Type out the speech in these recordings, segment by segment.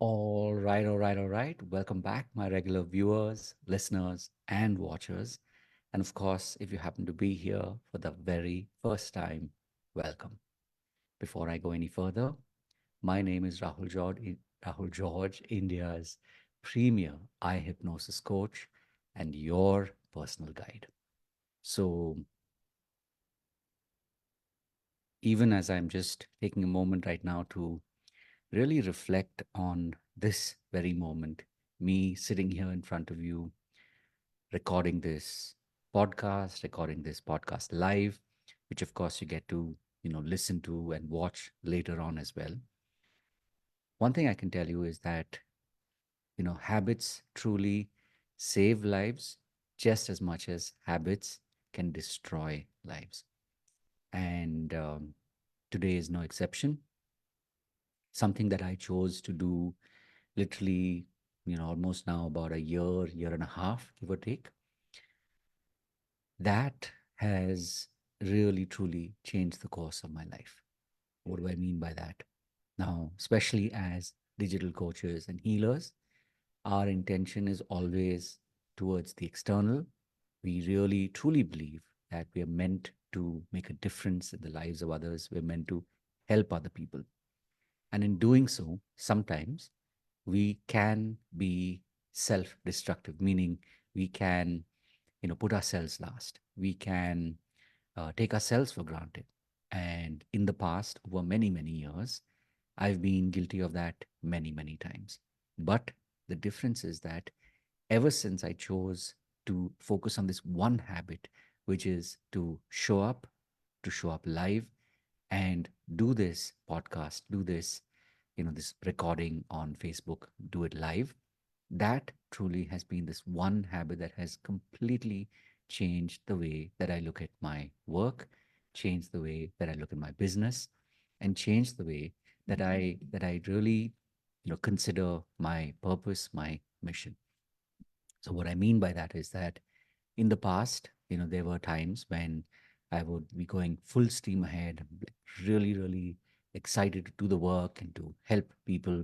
All right. Welcome back, my regular viewers, listeners, and watchers. And of course, if you happen to be here for the very first time, welcome. Before I go any further, my name is Rahul George, India's premier eye hypnosis coach and your personal guide. So, even as I'm just taking a moment right now to really reflect on this very moment, me sitting here in front of you recording this podcast live, which of course you get to, listen to and watch later on as well. One thing I can tell you is that, habits truly save lives just as much as habits can destroy lives. And today is no exception. Something that I chose to do literally, almost now about a year and a half, give or take, that has really truly changed the course of my life. What do I mean by that? Now, especially as digital coaches and healers, our intention is always towards the external. We really truly believe that we are meant to make a difference in the lives of others. We're meant to help other people. And in doing so, sometimes we can be self destructive, meaning we can, put ourselves last. We can take ourselves for granted. And in the past, over many, many years, I've been guilty of that many, many times. But the difference is that ever since I chose to focus on this one habit, which is to show up live and do this podcast, do this, this recording on Facebook, do it live. That truly has been this one habit that has completely changed the way that I look at my work, changed the way that I look at my business, and changed the way that I really, consider my purpose, my mission. So what I mean by that is that in the past, there were times when I would be going full steam ahead, really excited to do the work and to help people.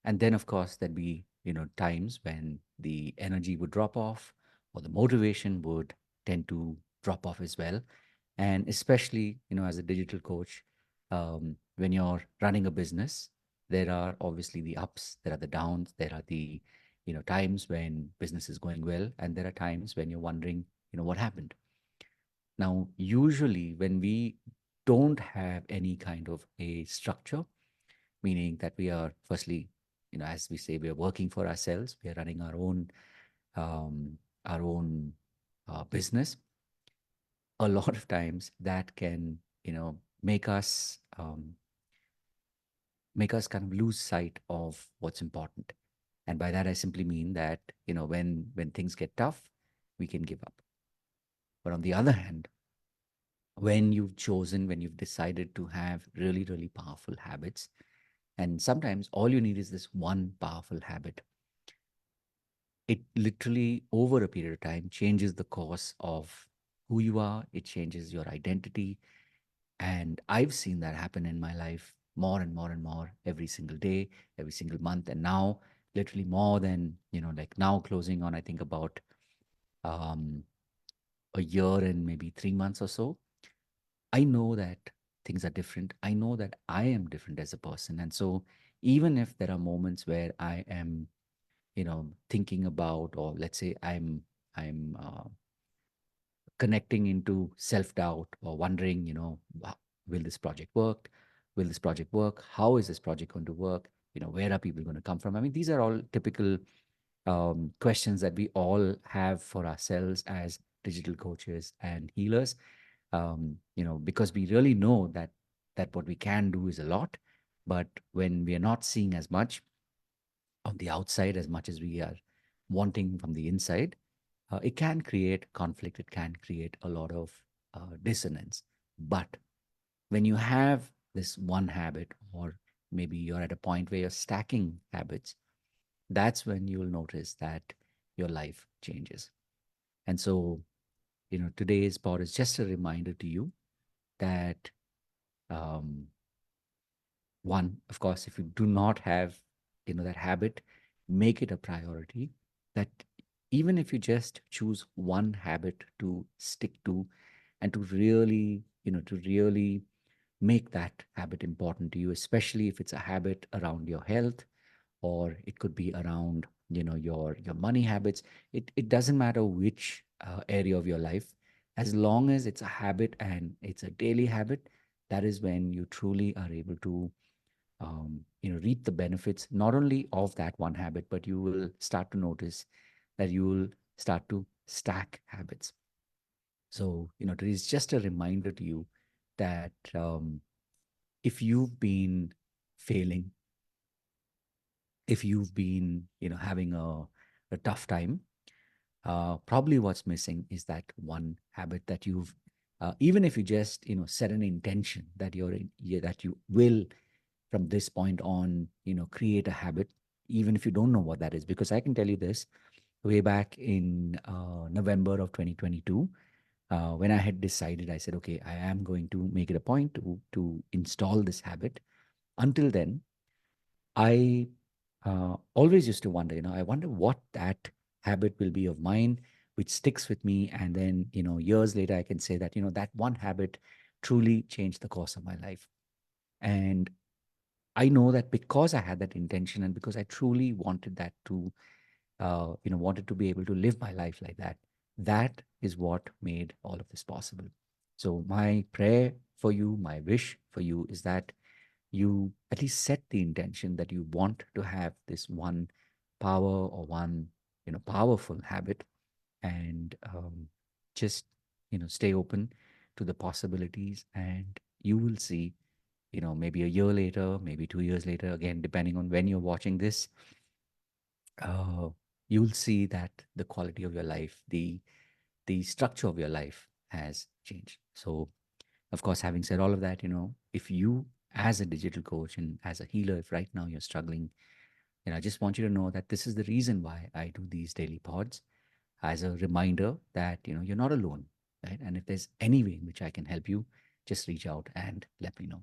And then, of course, there'd be, times when the energy would drop off or the motivation would tend to drop off as well. And especially, as a digital coach, when you're running a business, there are obviously the ups, there are the downs, there are the, times when business is going well, and there are times when you're wondering, what happened. Now, usually when we don't have any kind of a structure, meaning that we are firstly, as we say, we are working for ourselves, we are running um, our own business. A lot of times that can, make us kind of lose sight of what's important. And by that, I simply mean that, when things get tough, we can give up. But on the other hand, when you've decided to have really powerful habits, and sometimes all you need is this one powerful habit, it literally over a period of time changes the course of who you are, it changes your identity. And I've seen that happen in my life more and more and more every single day, every single month. And now, literally more than, like now closing on, I think about um, a year and maybe 3 months or so. I know that things are different. I know that I am different as a person. And so, even if there are moments where I am, thinking about, or let's say I'm connecting into self-doubt or wondering, will this project work? Will this project work? How is this project going to work? Where are people going to come from? I mean, these are all typical questions that we all have for ourselves as digital coaches and healers. Because we really know that what we can do is a lot, but when we are not seeing as much on the outside as much as we are wanting from the inside, it can create conflict. It can create a lot of dissonance. But when you have this one habit, or maybe you're at a point where you're stacking habits, that's when you'll notice that your life changes. And so, today's pod is just a reminder to you that um, one, of course, if you do not have that habit, make it a priority. That even if you just choose one habit to stick to, and to really, to really make that habit important to you, especially if it's a habit around your health, or it could be around, your money habits. It doesn't matter which area of your life, as long as it's a habit and it's a daily habit. That is when you truly are able to reap the benefits, not only of that one habit, but you will start to notice that you will start to stack habits. So, it is just a reminder to you that if you've been failing, if you've been, having a tough time, probably what's missing is that one habit that you've, even if you just, set an intention that that you will, from this point on, create a habit, even if you don't know what that is. Because I can tell you this, way back in November of 2022, when I had decided, I said, okay, I am going to make it a point to install this habit. Until then, I always used to wonder, I wonder what that habit will be of mine, which sticks with me. And then, years later, I can say that, that one habit truly changed the course of my life. And I know that because I had that intention, and because I truly wanted that to, wanted to be able to live my life like that, that is what made all of this possible. So my prayer for you, my wish for you is that you at least set the intention that you want to have this one power, or one, powerful habit. And just, stay open to the possibilities, and you will see, maybe a year later, maybe 2 years later, again, depending on when you're watching this, uh, you'll see that the quality of your life, the structure of your life has changed. So, of course, having said all of that, if you, as a digital coach and as a healer, if right now you're struggling, I just want you to know that this is the reason why I do these daily pods, as a reminder that, you're not alone, right? And if there's any way in which I can help you, just reach out and let me know.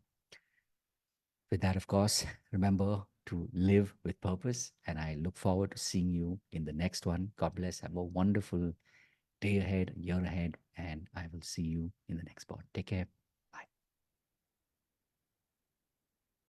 With that, of course, remember to live with purpose. And I look forward to seeing you in the next one. God bless. Have a wonderful day ahead, year ahead. And I will see you in the next pod. Take care.